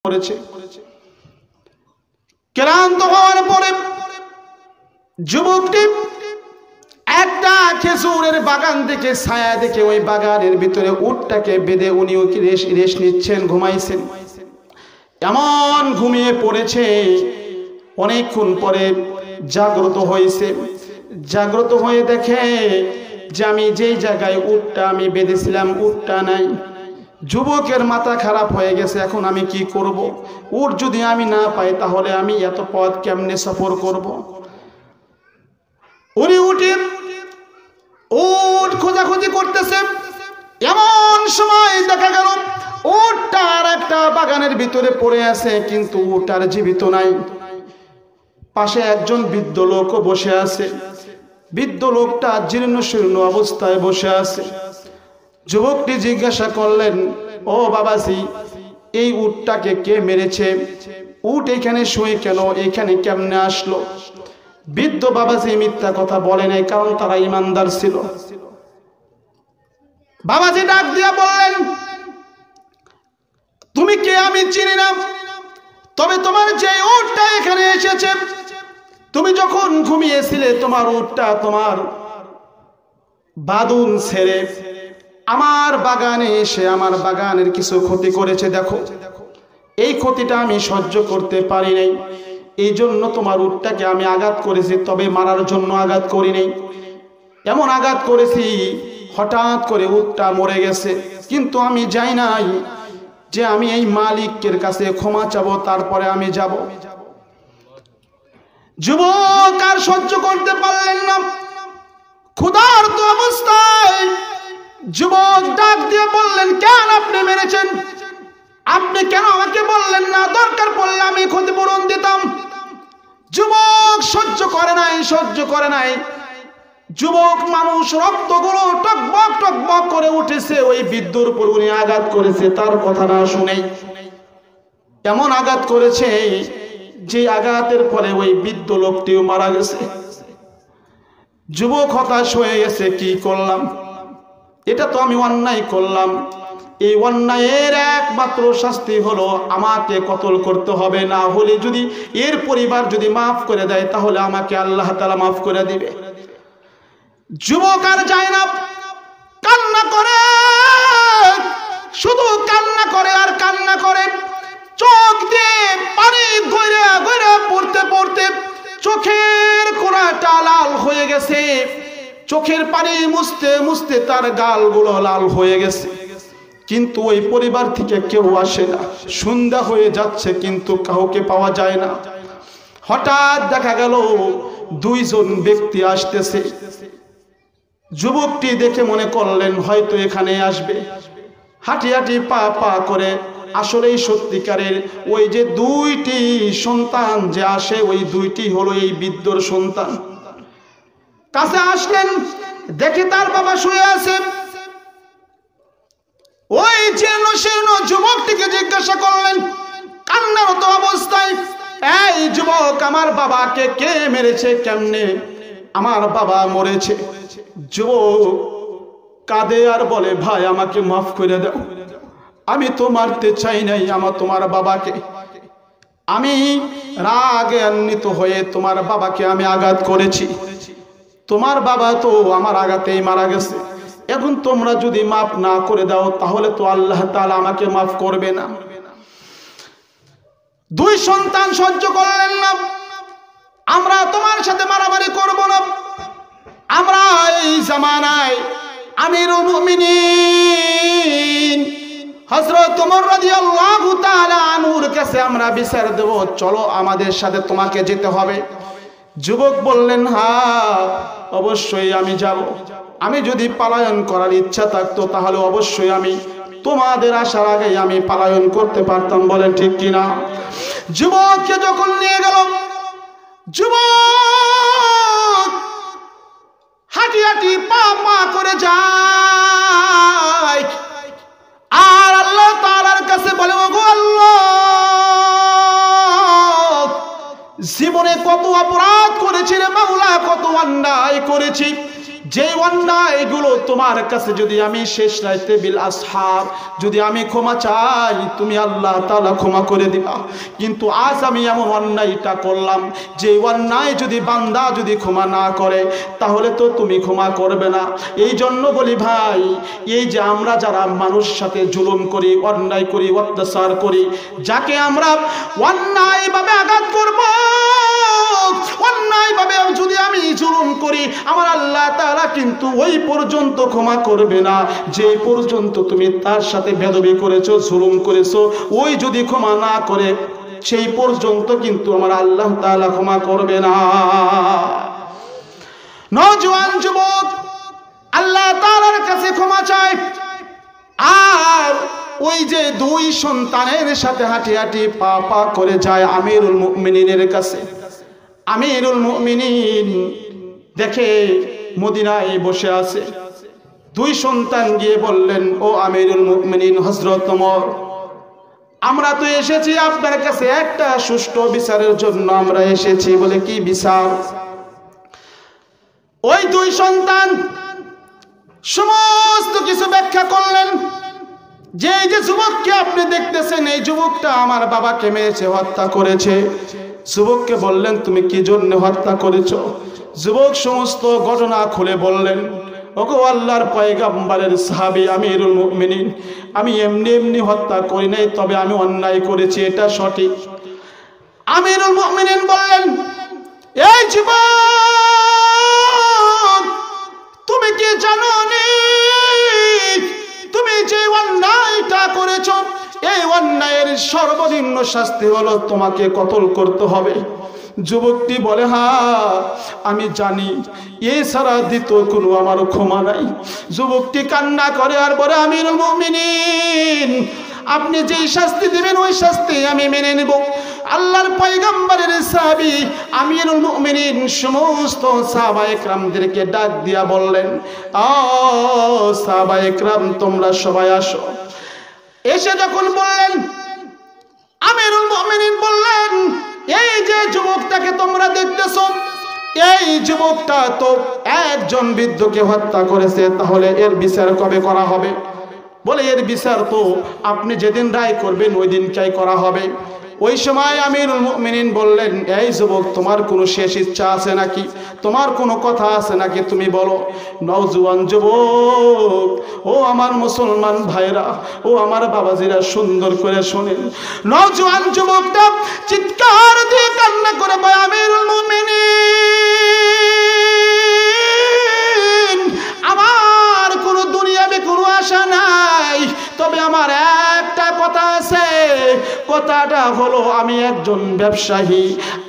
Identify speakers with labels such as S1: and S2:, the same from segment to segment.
S1: করেছে। ক্লান্ত হওয়ার পরে যুবকটি একটা খেজুরের বাগান থেকে ছায়া দেখে ওই বাগানের ভিতরে উটটাকে বেঁধে উনি ওকে রেস্ট নিচ্ছেন, ঘুমাইছেন। এমন ঘুমিয়ে পড়েছে, অনেকক্ষণ পরে জাগ্রত হয়েছে। জাগ্রত হয়ে দেখে যে আমি যেই জায়গায় উটটা আমি বেঁধেছিলাম উটটা নাই। যুবকের মাথা খারাপ হয়ে গেছে, এখন আমি কি করব? উট যদি আমি না পাই তাহলে আমি এত পথ কেমনে সফর করব? উনি উট খোঁজাখুঁজি করতেছে। এমন সময় দেখা গেল উটটা আর একটা বাগানের ভিতরে পড়ে আছে, কিন্তু উট আর জীবিত নাই। পাশে একজন বৃদ্ধ লোকও বসে আছে। বৃদ্ধ লোকটা জীর্ণ শীর্ণ অবস্থায় বসে আছে। যুবকটি জিজ্ঞাসা করলেন, ও বাবাজি, এই উটটাকে কে মেরেছে? উট এখানে শুয়ে কেন? এখানে কেমনে আসলো? বৃদ্ধ বাবাজি মিথ্যা কথা বলে নাই, কারণ তারা ইমানদার ছিল। বাবাজি ডাক দিয়া বললেন, তুমি কে আমি চিনি না, তবে তোমার যে উটটা এখানে এসেছে, তুমি যখন ঘুমিয়েছিলে তোমার উটটা তোমার বাদুন ছেড়ে আমার বাগানে এসে আমার বাগানের কিছু ক্ষতি করেছে। দেখো, এই ক্ষতিটা আমি সহ্য করতে পারি নাই, এই জন্য তোমার উটটাকে আমি আঘাত করেছি, তবে মারার জন্য আঘাত করি নাই। এমন আঘাত করেছি হঠাৎ করে উটটা মরে গেছে, কিন্তু আমি যাই নাই যে আমি এই মালিকের কাছে ক্ষমা চাবো, তারপরে আমি যাব। যুবক আর সহ্য করতে পারলেন না, ক্ষুধার্ত অবস্থায় যুবক ডাক দিয়ে বললেন, কেন আপনি মেরেছেন? আপনি কেন আমাকে বললেন না? দরকার পড়লে আমি ক্ষতিপূরণ দিতাম। যুবক সহ্য করে নাই। যুবক মানুষ, রক্তগুলো টকবক টকবক করে উঠেছে। ওই বৃদ্ধর উপর উনি আঘাত করেছে, তার কথা না শুনেই এমন আঘাত করেছে যে আঘাতের ফলে ওই বৃদ্ধ লোকটিও মারা গেছে। যুবক হতাশ হয়ে গেছে, কি করলাম? এটা তো আমি অন্যায় করলাম। এই অন্যায়ের একমাত্র শাস্তি হলো আমাকে কতল করতে হবে, না হলে যদি এর পরিবার যদি মাফ করে দেয় তাহলে আমাকে আল্লাহ তাআলা মাফ করে দিবে। যুবক আর যায় না, কান্না করে, শুধু কান্না করে আর কান্না করে। চোখ দিয়ে পানি গড়িয়ে গড়িয়ে পড়তে পড়তে চোখের কোণাটা লাল হয়ে গেছে। চোখের পানি মুছতে মুছতে তার গালগুলো লাল হয়ে গেছে, কিন্তু ওই পরিবার থেকে কেউ আসে না। সন্ধ্যা হয়ে যাচ্ছে, কিন্তু কাউকে পাওয়া যায় না। হঠাৎ দেখা গেল দুইজন ব্যক্তি আসতেছে। যুবকটি দেখে মনে করলেন হয়তো এখানে আসবে। হাঁটি হাঁটি পা পা করে আসলেই সত্যিকারের ওই যে দুইটি সন্তান যে আসে, ওই দুইটি হলো এই বৃদ্ধর সন্তান। কাছে আসলেন, দেখে তার বাবা শুয়ে আছে। ওই জীর্ণ শীর্ণ যুবকটিকে জিজ্ঞাসা করলেন কান্নারত অবস্থায়, এই যুবক, আমার বাবাকে কে মেরেছে? কেমনে আমার বাবা মরেছে? যুবক কাঁদে আর বলে, ভাই আমাকে মাফ করে দাও, আমি তো মারতে চাই নাই তোমার বাবাকে। আমি রাগে আন্বিত হয়ে তোমার বাবাকে আমি আঘাত করেছি। তোমার বাবা তো আমার আঘাতেই মারা গেছে। এখন তোমরা যদি মাফ না করে দাও তাহলে তো আল্লাহ তাআলা আমাকে মাফ করবে না। দুই সন্তান সহ্য করলেন না, আমরা তোমার সাথে মারামারি করব না। আমরা এই জামানায় আমিরুল মুমিনিন হযরত ওমর রাদিয়াল্লাহু তাআলা আনহুর কাছে আমরা বিচার দেব, চলো আমাদের সাথে তোমাকে যেতে হবে। যুবক বললেন, হ্যাঁ অবশ্যই আমি যাব। আমি যদি পলায়ন করার ইচ্ছা থাকতো তাহলে অবশ্যই আমি তোমাদের আসার আগে আমি পলায়ন করতে পারতাম। বলেন ঠিক কিনা? যুবককে যখন নিয়ে গেল, যুবক হাঁটি হাঁটি পা পা করে যায় আর আল্লাহ তাআলার কাছে বলে, ওগো আল্লাহ, জীবনে কত অপরাধ করেছি রে মাওলা, কত অন্যায় করেছি, যে অন্যায়গুলো তোমার কাছে যদি আমি শেষ রাতে বিল আসহার যদি আমি ক্ষমা চাই, তুমি আল্লাহ তাআলা ক্ষমা করে দিবা। কিন্তু আজ আমি এমন অন্যায়টা করলাম, যে অন্যায় যদি বান্দা যদি ক্ষমা না করে তাহলে তো তুমি ক্ষমা করবে না। এই জন্য বলি ভাই, এই যে আমরা যারা মানুষের সাথে জুলুম করি, অন্যায় করি, অত্যাচার করি, যাকে আমরা অন্যায়ভাবে আঘাত করব, অন্যায়ভাবে যদি আমি জুলুম করি, আমার আল্লাহ তাআলা কিন্তু ওই পর্যন্ত ক্ষমা করবে না যে পর্যন্ত তুমি তার সাথে বেদবি করেছো, জুলুম করেছো। ওই যদি ক্ষমা না করে সেই পর্যন্ত কিন্তু আমার আল্লাহ তাআলা ক্ষমা করবে না। নওজোয়ান যুবক আল্লাহ তাআলার কাছে ক্ষমা চায়, আর ওই যে দুই সন্তানের সাথে হাঁটি হাঁটি পা পা করে যায় আমিরুল মুমিনিনের কাছে। আমিরুল মুমিনিন দেখে মদিনায় বসে আছে। দুই সন্তান গিয়ে বললেন, ও আমিরুল মুমিনিন হযরত ওমর, আমরা তো এসেছি আপনার কাছে একটা সুষ্ঠু বিচারের জন্য আমরা এসেছি। বলে, কি বিচার? ওই দুই সন্তান সমস্ত কিছু ব্যাখ্যা করলেন। যে এই যে যুবককে আপনি দেখতেছেন, এই যুবকটা আমার বাবাকে মেরেছে, হত্যা করেছে। যুবককে বললেন, তুমি কি জন্য হত্যা করেছো? যুবক সমস্ত ঘটনা খুলে বললেন, ওগো আল্লাহর পয়গম্বরের সাহাবী আমিরুল মুমিনিন, আমি এমনি এমনি হত্যা করি নাই, তবে আমি অন্যায় করেছি, এটা সঠিক। আমিরুল মুমিনিন বললেন, এই যুবক, তুমি কি জানো না তুমি যে অন্যায়টা করেছো, এই অন্যায়ের সর্বনিম্ন শাস্তি হলো তোমাকে কতল করতে হবে? যুবকটি বলে, হ্যাঁ আমি জানি, এছাড়া দ্বিতীয় কোনো আমার ক্ষমা নাই। যুবকটি কান্না করে আর বলে, আমিরুল মুমিনিন, আপনি যেই শাস্তি দিবেন ওই শাস্তি আমি মেনে নেব। আল্লাহর পয়গম্বরের সাহাবী আমিরুল মুমিনিন সমস্ত সাহাবায়ে কেরামদেরকে ডাক দিয়া বললেন, ও সাহাবায়ে কেরাম, তোমরা সবাই আসো। এসে যখন বললেন, আমিরুল মুমিনিন বললেন, এই যে যুবকটাকে তোমরা দেখতেছো, এই যুবকটা তো একজন বৃদ্ধকে হত্যা করেছে, তাহলে এর বিচার কবে করা হবে? বলে, এর বিচার তো আপনি যেদিন রায় করবেন ওই দিনটাই করা হবে। ওই সময় আমিরুল মুমিনিন বললেন, এই যুবক, তোমার কোনো শেষ ইচ্ছা আছে নাকি? তোমার কোনো কথা আছে নাকি? তুমি বলো। নওজোয়ান যুবক, ও আমার মুসলমান ভাইরা, ও আমার বাবাজিরা, সুন্দর করে শোনেন। নওজোয়ান যুবকটা চিৎকার দিয়ে কান্না করে বলে, আমিরুল মুমিনিন, আমার কোনো দুনিয়াবে কোনো আশা নাই, তবে আমার একটা কথা আছে। কথাটা হলো, আমি একজন ব্যবসায়ী,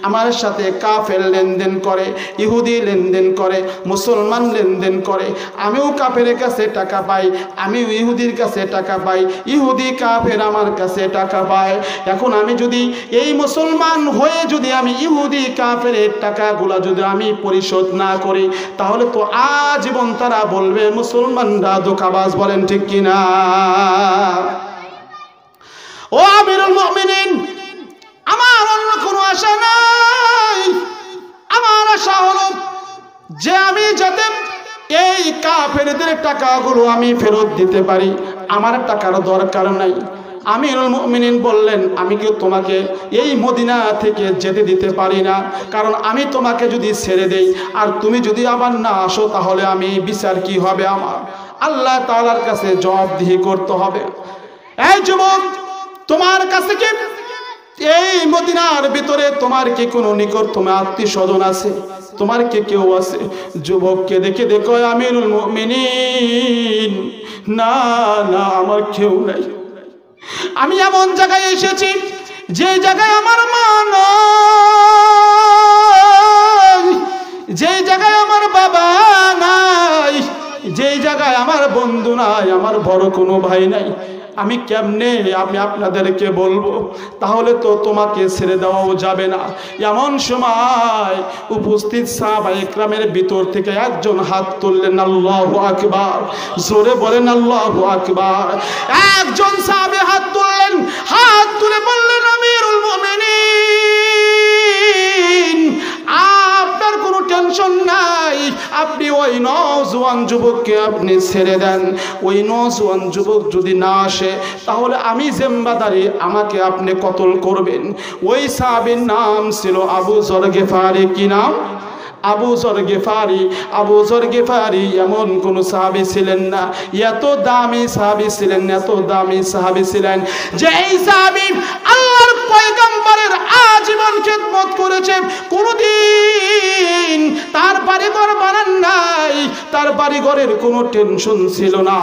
S1: আমার সাথে কাফের লেনদেন করে, ইহুদি লেনদেন করে, মুসলমান লেনদেন করে। আমিও কাফের কাছে টাকা পাই, আমিও ইহুদির কাছে টাকা পাই, ইহুদি কাফের আমার কাছে টাকা পায়। এখন আমি যদি এই মুসলমান হয়ে যদি আমি ইহুদি কাফের টাকাগুলা যদি আমি পরিশোধ না করি, তাহলে তো আজীবন তারা বলবে মুসলমানরা ধোঁকাবাজ। বলেন ঠিক কিনা? ও আমিরুল মুমিনিন, আমার অন্য কোনো আশা নাই। আমার আশা হলো যে আমি যাতে এই কাফেরদের টাকাগুলো আমি ফেরত দিতে পারি, আমার টাকার দরকার নাই। আমিরুল মুমিনিন বললেন, আমি কি তোমাকে এই মদিনা থেকে যেতে দিতে পারি না? কারণ আমি তোমাকে যদি ছেড়ে দেই আর তুমি যদি আবার না আসো, তাহলে আমি বিচার কি হবে? আমার আল্লাহ তাআলার কাছে জবাবদিহি করতে হবে। এই যুবক, তোমার কাছে কি এই মদিনার ভিতরে তোমার কি কোনো নিকট তোমার আত্মীয় স্বজন আছে? তোমার কি কেউ আছে? যুবককে দেখে দেখো আমিরুল মুমিনিন, না না, আমার কেউ নাই। আমি এমন জায়গায় এসেছি যে জায়গায় আমার মা নাই, যে জায়গায় আমার বাবা নাই, যে জায়গায় আমার বন্ধু নাই, আমার বড় কোনো ভাই নাই। আমি কেমনে আমি আপনাদেরকে বলবো? তাহলে তো তোমাকে ছেড়ে দেওয়াও যাবে না। এমন সময় উপস্থিত সাহাবায়ে কেরামের ভিতর থেকে একজন হাত তুললেন, আল্লাহু আকবার। জোরে বলেন আল্লাহু আকবার। একজন সাহাবী হাত তুললেন, হাত তুলে বললেন, আমিরুল মুমিনিন, আপনার কোনো টেনশন নাই, আপনি ওই নওজোয়ান যুবককে আপনি ছেড়ে দেন। ওই নওজোয়ান যুবক যদি না আসে তাহলে আমি জিম্মাদারি, আমাকে আপনি কতল করবেন। ওই সাহাবীর নাম ছিল আবু যর গিফারি। কি নাম? আবু যর গিফারি। আবু যর গিফারি এমন কোন সাহাবী ছিলেন না, এত দামি সাহাবী ছিলেন, এত দামি সাহাবী ছিলেন যে এই সাহাবী আল্লাহর পয়গম্বরের আজীবন খেদমত করেছে, কোনদিন তার বাড়িঘর বানান নাই, তার বাড়িঘরের কোনো টেনশন ছিল না।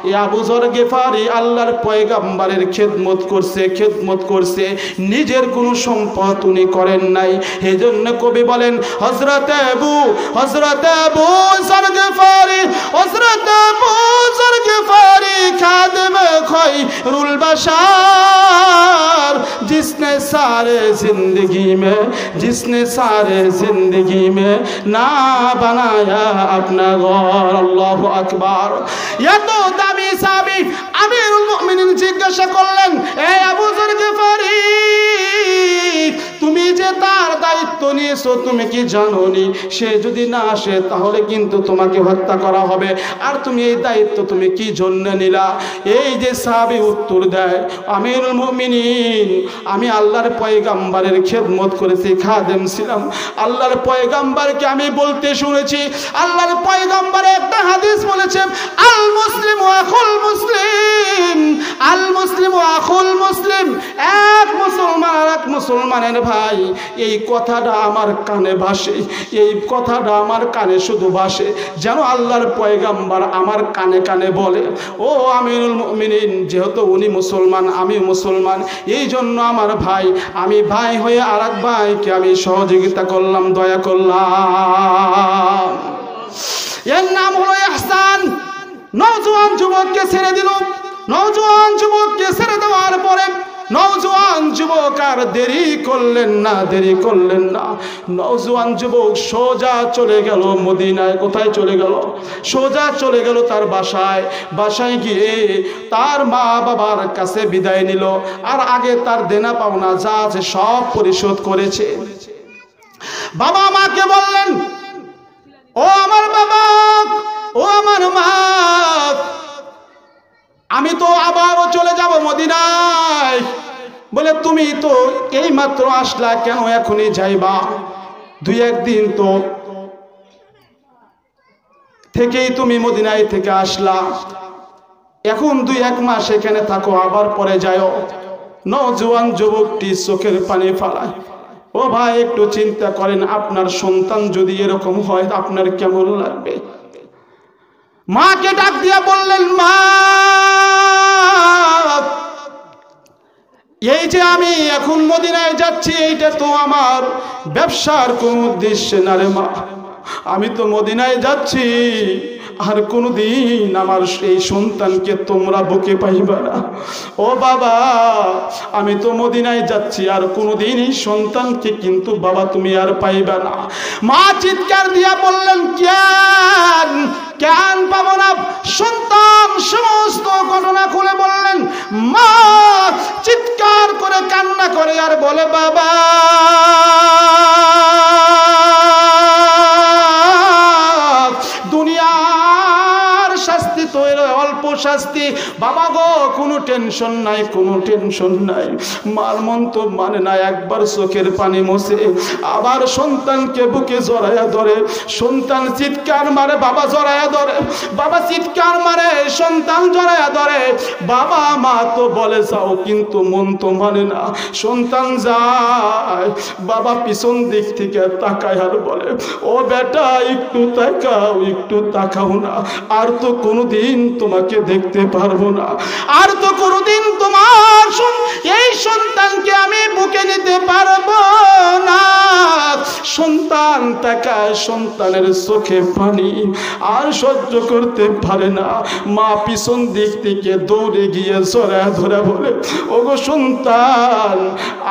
S1: এই আবু যর গিফারি আল্লাহর পয়গম্বরের খেদমত করছে, নিজের কোনো সম্পদ উনি করেন নাই। এজন্য কবি বলেন হযরত আবু যর গিফারি, হযরত আবু যর গিফারি খাদেম খৈরুল বশর, जिसने सारे जिंदगी में ना बनाया अपना घर। अल्लाहु আকবার। এত দামি সাহাবী আমিরুল মুমিনিন জিজ্ঞাসা করলেন, এ আবু যর গিফারি, তুমি যে তার দায়িত্ব নিয়েছো তুমি কি জানোনি সে যদি না আসে তাহলে কিন্তু তোমাকে হত্যা করা হবে, আর তুমি এই দায়িত্ব তুমি কি জন্য নিলা? এই যে সাহাবী উত্তর দেয়, আমিরুল মুমিনিন, আমি আল্লাহর পয়গম্বরের খেদমত করেছি, খাদেম ছিলাম। আল্লাহর পয়গম্বরকে আমি বলতে শুনেছি, আল্লাহর পয়গম্বর একটা হাদিস বলেছেন, আল মুসলিমু আখুল মুসলিম, আল মুসলিমু আখুল মুসলিম, এক মুসলমান আর এক মুসলমানের ভাই। এই কথাটা আমার কানে ভাসে, এই কথাটা আমার কানে শুধু ভাসে, যেন আল্লাহর পয়গম্বর আমার কানে কানে বলে, ও আমিরুল মুমিনিন, যেহেতু উনি মুসলমান আমি মুসলমান, এই জন্য আমার ভাই, আমি ভাই হয়ে আর এক ভাইকে আমি সহযোগিতা করলাম, দয়া করলাম। এর নাম হলো ইহসান। নওজোয়ান যুবককে ছেড়ে দিল। নওজোয়ান যুবককে ছেড়ে দেওয়ার পরে নওজোয়ান যুবক আর দেরি করলেন না। নওজোয়ান যুবক সোজা চলে গেল মদিনায়। কোথায় চলে গেল? সোজা চলে গেল তার বাসায় গিয়ে তার মা বাবার কাছে বিদায় নিল। আর আগে তার দেনা পাওনা যা আছে সব পরিশোধ করেছে। বাবা মাকে বললেন, ও আমার বাবা, ও আমার মা, আমি তো আবারও চলে যাব মদিনায়। বলে, তুমি তো এই মাত্র আসলা, কেন এখনই যাইবা? দুই একদিন তো থেকেই তুমি মদিনায় থেকে আসলা, এখন 2-1 মাস এখানে থাকো, আবার পরে যাও। নওজোয়ান যুবকটি চোখের পানি ফেলায়। ও ভাই, একটু চিন্তা করেন, আপনার সন্তান যদি এরকম হয় আপনার কেমন লাগবে? মাকে ডাক দিয়া বললেন, মা, এই যে আমি এখন মদিনায় যাচ্ছি, এইটা তো আমার ব্যবসার কোন উদ্দেশ্য না রে মা। আমি তো মদিনায় যাচ্ছি, আর কোনদিন আমার এই সন্তানকে তোমরা বুকে পাইবা না। ও বাবা, আমি তো মদিনায় যাচ্ছি, আর কোনদিন এই সন্তানকে কিন্তু বাবা তুমি আর পাইবা না। মা চিৎকার দিয়া বললেন, কেন পাবো না? সন্তান সমস্ত ঘটনা খুলে বললেন। মা চিৎকার করে কান্না করে আর বলে, বাবা, দুনিয়ার শাস্তি তো এর অল্প শাস্তি, বাবা গো, কোনো টেনশন নাই। মার মন তো মানে না, একবার চোখের পানি মোছে, আবার সন্তানকে বুকে জড়ায়া ধরে। সন্তান চিৎকার মারে, বাবা জড়ায়া ধরে, বাবা চিৎকার মারে, সন্তান জড়ায়া ধরে। বাবা মা তো বলে যাও, কিন্তু মন তো মানে না। সন্তান যায়, বাবা পিছন দিক থেকে তাকায় আর বলে, ও বেটা, একটু তাকাও না, আর তো কোনোদিন তোমাকে দেখতে পারবো না, আর তো কোনোদিন তোমার এই সন্তানকে আমি বুকে নিতে পারবো না। সন্তান তাকায়, সন্তানের চোখে পানি, আর সহ্য করতে পারে না। মা পিছন দিক থেকে দৌড়ে গিয়ে জড়ায় ধরে বলে, ওগো সন্তান,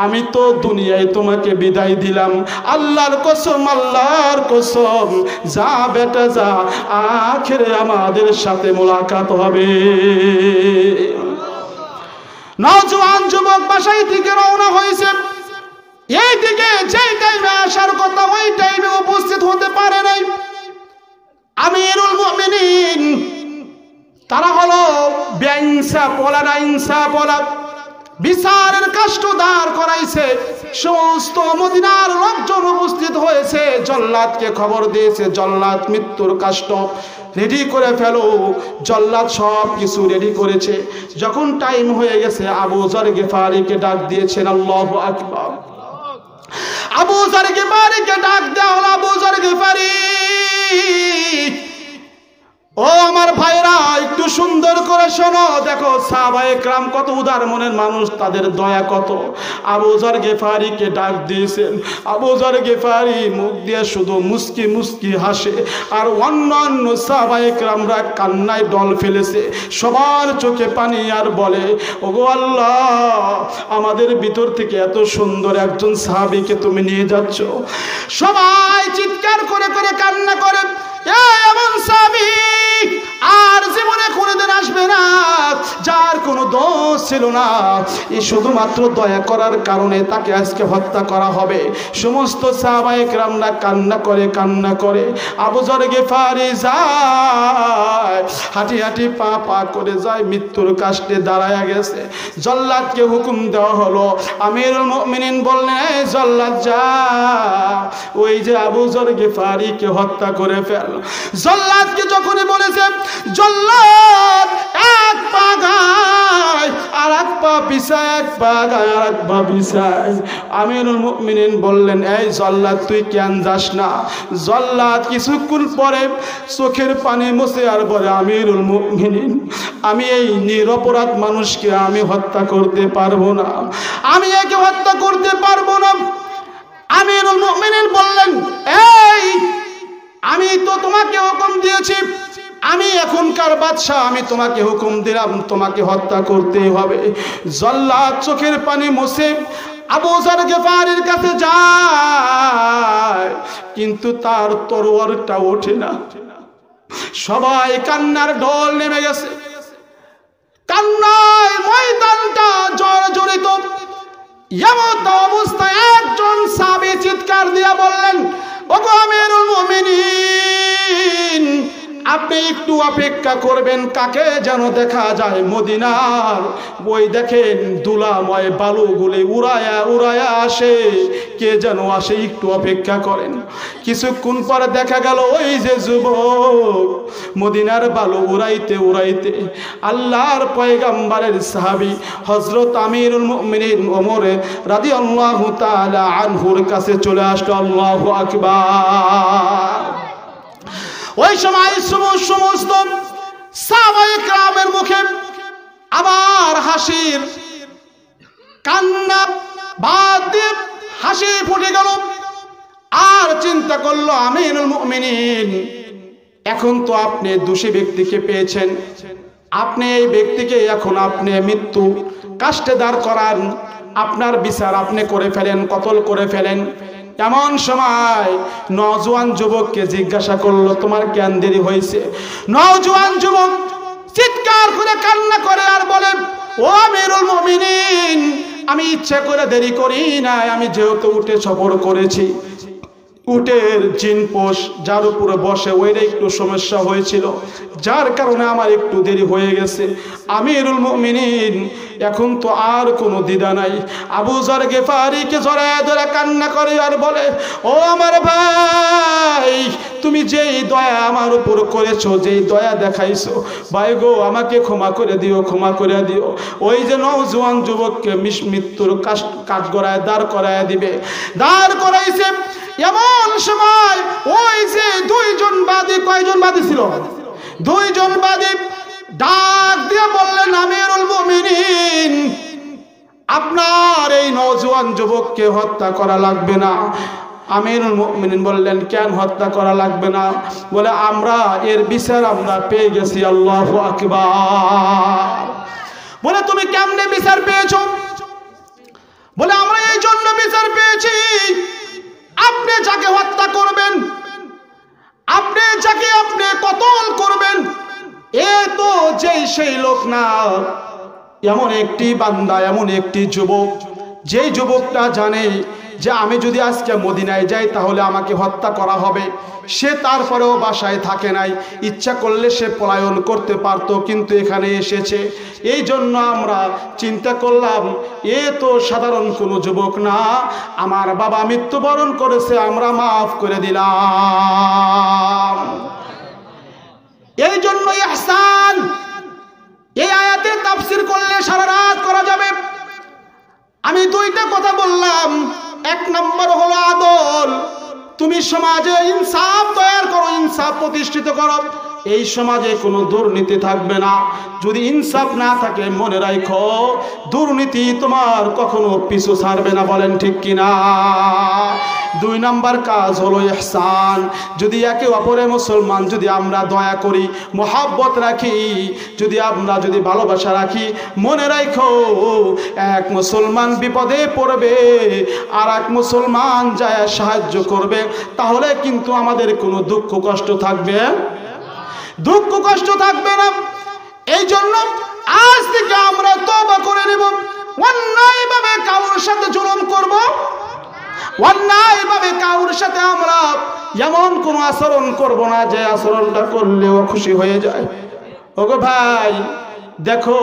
S1: আমি তো দুনিয়ায় তোমাকে বিদায় দিলাম, আল্লাহর কসম, যা বেটা যা, আখিরে আমাদের সাথে মোলাকাত হবে। নওজোয়ান যুবক বাসায় থেকে রওনা হয়েছে। এই দিকে যেই টাইমে আসার কথা ওই টাইমে উপস্থিত হতে পারে নাই। আমিরুল মুমিনিন ইনসাফওয়ালারা ইনসাফওয়ালা বিচারের কাষ্ঠ দাঁড় করাইছে। সমস্ত মদিনার লোকজন উপস্থিত হয়েছে, জল্লাদকে খবর দিয়েছে জল্লাদ মৃত্যুর কাষ্ঠ রেডি করে ফেলো। জল্লাদ সব কিছু রেডি করেছে। যখন টাইম হয়ে গেছে আবু যর গিফারিকে ডাক দিয়েছেন। আল্লাহু আকবার। আবু যর গিফারিকে ডাক দেওয়া হলো। আবু যর গিফারি, ও আমার ভাইরা, একটু সুন্দর করে শোনো। দেখো সাহাবায়ে কেরাম কত উদার মনের মানুষ, তাদের দয়া কত। আবু যর গিফারিকে ডাক দিয়েছেন। আবু যর গিফারি মুখ দিয়ে শুধু মুস্কি মুস্কি হাসে, আর অন্যান্য সাহাবায়ে কেরামরা কান্নায় ডল ফেলেছে, সবার চোখে পানি, আর বলে, ওগো আল্লাহ, আমাদের ভিতর থেকে এত সুন্দর একজন সাহাবীকে তুমি নিয়ে যাচ্ছ। সবাই চিৎকার করে করে কান্না করে, এমন সাহাবী আর জীবনে কোনোদিন আসবে না, যার কোনো দোষ ছিল না, এই শুধুমাত্র দয়া করার কারণে তাকে আজকে হত্যা করা হবে। সমস্ত সাহাবায়ে কেরামরা কান্না করে। আবু যর গিফারি যায়, হাঁটি হাঁটি পা পা করে যায়, মৃত্যুর কাষ্ঠে দাঁড়ায়া গেছে। জল্লাদকে হুকুম দেওয়া হলো। আমিরুল মুমিনিন বললেন, এই জল্লাদ যা, ওই যে আবু যর গিফারিকে হত্যা করে ফেল। জল্লাদকে যখনই বলেছে, জল্লাদ এক পা গায় আর এক পা পিছায়, এক পা গায় আর এক পা পিছায়। আমিরুল মুমিনিন বললেন, এই জল্লাদ তুই কেন যাস না? জল্লাদ কিছুক্ষণ পরে চোখের পানি মুছে আর বলে, আমিরুল মুমিনিন, আমি এই নিরপরাধ মানুষকে আমি হত্যা করতে পারবো না, আমি একে হত্যা করতে পারবো না। আমিরুল মুমিনিন বললেন, এই আমি তো তোমাকে হুকুম দিয়েছি, আমি এখনকার বাদশাহ, আমি তোমাকে হুকুম দিলাম, তোমাকে হত্যা করতেই হবে। জল্লাদ চোখের পানি মুছে আবু যর গিফারির কাছে যায়, কিন্তু তার তরোয়ারটা ওঠে না। সবাই কান্নার ঢল নেমে গেছে, কান্নায় ময়দানটা জর্জরিত। এমন অবস্থায় একজন সাহাবী চিৎকার দিয়ে বললেন, ওগো আমিরুল মুমিনিন, আপনি একটু অপেক্ষা করবেন। কাকে যেন দেখা যায় মদিনার, ওই দেখেন দুলাময় বালুগুলি উড়ায়া উড়ায়া আসে, কে যেন আসে, একটু অপেক্ষা করেন। কিছুক্ষণ পরে দেখা গেল ওই যে যুবক মদিনার বালু উড়াইতে উড়াইতে আল্লাহর পয়গম্বরের সাহাবী হযরত আমিরুল মুমিনিন ওমর রাদিয়াল্লাহু তাআলা আনহুর কাছে চলে আসলো। আল্লাহু আকবার। ওই সময় সমস্ত সাহাবায়ে কেরামের মুখে আবার হাসির কান্না বাদ দিয়ে হাসি ফুটে গেল। আর চিন্তা করলো আমিরুল মুমিনিন, এখন তো আপনি দোষী ব্যক্তিকে পেয়েছেন, আপনি এই ব্যক্তিকে এখন আপনি মৃত্যু কাষ্ঠে দাঁড় করান, আপনার বিচার আপনি করে ফেলেন, কতল করে ফেলেন। এমন সময় নওজোয়ান যুবককে জিজ্ঞাসা করলো, তোমার কেন দেরি হয়েছে? নওজোয়ান যুবক চিৎকার করে কান্না করে আর বলে, ও আমিরুল মুমিনিন, আমি ইচ্ছা করে দেরি করি না, আমি যেহেতু উঠে সফর করেছি, উটের জিনপোষ যার উপরে বসে ওইটা একটু সমস্যা হয়েছিল, যার কারণে আমার একটু দেরি হয়ে গেছে। আমিরুল মুমিনিন, এখন তো আর কোনো দ্বিধা নাই। আবু যর গিফারিকে জড়ায় ধরে কান্না করে আর বলে, ও আমার ভাই, তুমি যেই দয়া আমার উপর করেছো, যেই দয়া দেখাইছো, ভাই গো, আমাকে ক্ষমা করে দিও, ক্ষমা করে দিও। ওই যে নওজোয়ান যুবককে মৃত্যুর কাঠগড়ায় দাঁড় করায় দিবে, দাঁড় করাইছে। এমন সময় ওই যে দুইজন বাদী, কয়জন বাদী ছিল? দুইজন বাদী ডাক দিয়ে বললেন, আমিরুল মুমিনিন, আপনার এই নওজোয়ান যুবককে হত্যা করা লাগবে না। আমিরুল মুমিনিন বললেন, কেন হত্যা করা লাগবে না? বলে, আমরা এর বিচার আমরা পেয়ে গেছি। আল্লাহু আকবার। বলে, তুমি কেমনে বিচার পেয়েছো? বলে, আমরা এই জন্য বিচার পেয়েছি, আপনি যাকে হত্যা করবেন, আপনি যাকে আপনি কতল করবেন, এ তো যেই সেই লোক না, এমন একটি বান্দা, এমন একটি যুবক, যেই যুবকটা জানে যে আমি যদি আজকে মদিনায় যাই তাহলে আমাকে হত্যা করা হবে। সে তারপরেও বাসায় থাকে নাই, ইচ্ছা করলে সে পলায়ন করতে পারতো, কিন্তু এখানে এসেছে। এই জন্য আমরা চিন্তা করলাম এ তো সাধারণ কোনো যুবক না, আমার বাবা মৃত্যুবরণ করেছে, আমরা মাফ করে দিলাম। এই জন্য ইহসান এই আয়াতে তাফসীর করলে সারা রাত করা যাবে। আমি দুইটা কথা বললাম। এক নম্বর হলো আদল, তুমি সমাজে ইনসাফ তৈরি করো, ইনসাফ প্রতিষ্ঠিত করো, এই সমাজে কোনো দুর্নীতি থাকবে না। যদি ইনসাফ না থাকে মনে রাখো দুর্নীতি তোমার কখনো পিছু ছাড়বে না, বলেন ঠিক কিনা? দুই নাম্বার কাজ হলো ইহসান। যদি একে অপরে মুসলমান যদি আমরা দয়া করি, মহব্বত রাখি, যদি আমরা যদি ভালোবাসা রাখি, মনে রাখো এক মুসলমান বিপদে পড়বে আর এক মুসলমান যায় সাহায্য করবে, তাহলে কিন্তু আমাদের কোনো দুঃখ কষ্ট থাকবে না। এই জন্য আজ থেকে আমরা তওবা করে নেব। অন্যায়ভাবে কারোর সাথে জুলুম করব, অন্যায়ভাবে কারোর সাথে আমরা এমন কোন আচরণ করব না যে আচরণটা করলেও খুশি হয়ে যায়। ওগো ভাই দেখো,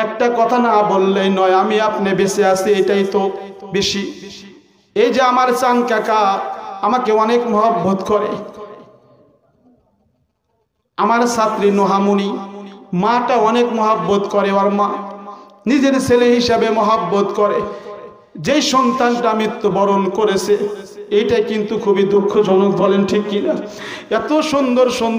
S1: একটা কথা না বললেই নয়, আমি আপনি বেঁচে আছি এটাই তো বেশি। এই যে আমার চান কাকা আমাকে অনেক মহব্বত করে, আমার ছাত্রী নোহামুনি মাটা অনেক মহব্বত করে, ওর মা নিজের ছেলে হিসাবে মহব্বত করে। যেই সন্তানটা মৃত্যুবরণ করেছে এইটা কিন্তু খুবই দুঃখজনক, বলেন ঠিক কিনা? এত সুন্দর সন্তান